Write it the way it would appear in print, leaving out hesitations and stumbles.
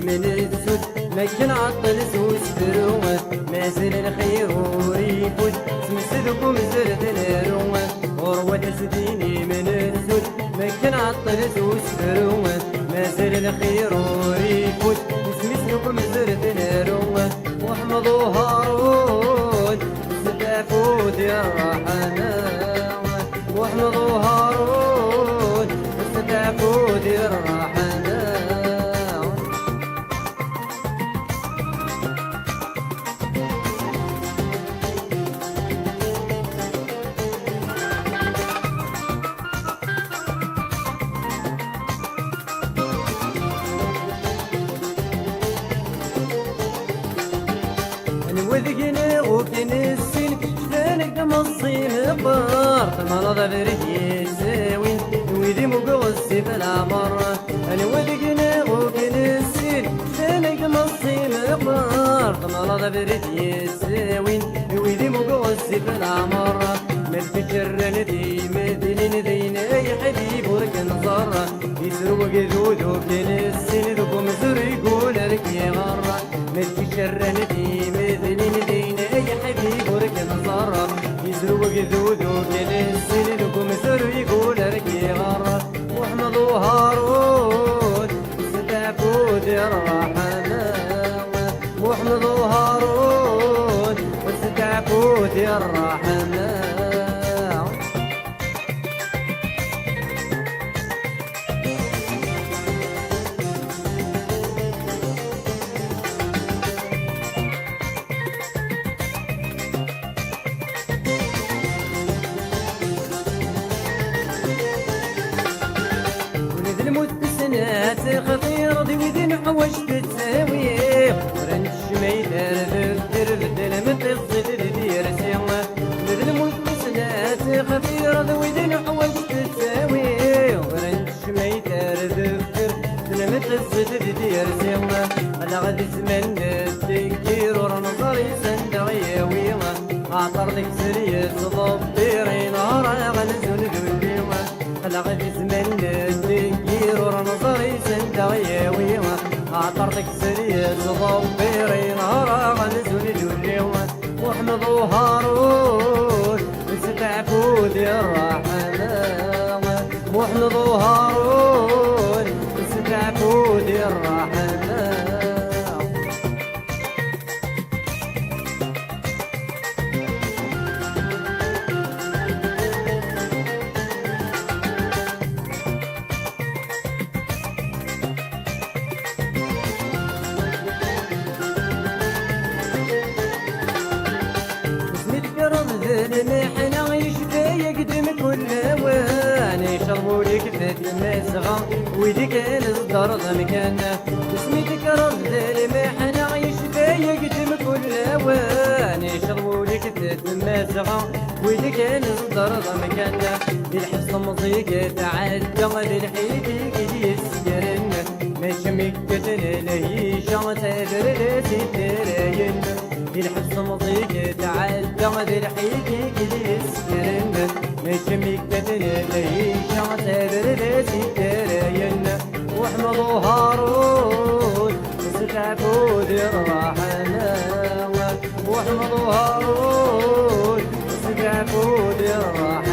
من السود لكن عطل سوس فروه ما زال الخير وريفوت سمسدكم زرد الروه غروة سديني من السود لكن عطل سوس فروه ما زال الخير وريفوت سمسدكم زرد الروه واحمضوا هارون سدافود يا الرحمن واحمضوا هارون سدافود يا الرحمن وذقنا وكن السن شفانك مصين بار مرض بريد ساوين ويدي مقوسي في العمر انا وذقنا وكن السن شفانك مصين بار مرض بريد ساوين ويدي مقوسي في العمر ما الفكر ندي مدين دينا يا حبيب ورك نظر يسروا قدود وكن السن ذوكم زر يقول لك يا غره ما الفكر ندي دينا يا حبيب ورك نظر يزروا قدود وكل السن لكم سر يقول ركي غر واحمضوا هارون وستعبود يا الرحمن واحمضوا هارون وستعبود يا الرحمن خطير ضي وذن حوش تتساوي ورنش ما يدار ذر بدل متصل دير سوا مثل المسنات خطير ضي وذن حوش تتساوي ورنش ما يدار ذر بدل متصل دير سوا على غد زمن تكتير ورنظر يسندغي ويما عطر لك سرية ضبيري نهار غنزل ذليما على غد زمن تكتير ورنظر يسندغي ويما عطرتك سرية ضبيري نهار غنزل ذليما واحمضوا هارون وستعبود يا الرحمن واحمضوا هارون وستعبود يا الرحمن المحنة يشفى يقدم كل وان يشربوا لك فات المسغة ويديك الصدر ضمكانه اسميتك رد المحنة يشفى يقدم كل وان يشربوا لك فات المسغة ويديك الصدر ضمكانه بالحبس مضيق تعدى للحيديك يسكرن ماشي مكتن لهي شغتها بردتي تراين الحبس مضيق تعدى للحيديك يسكرن ماشي مكتن لهي شغتها بردتي تراين واحمضوا هارون وستعبود الرحمن واحمضوا هارون وستعبود الرحمن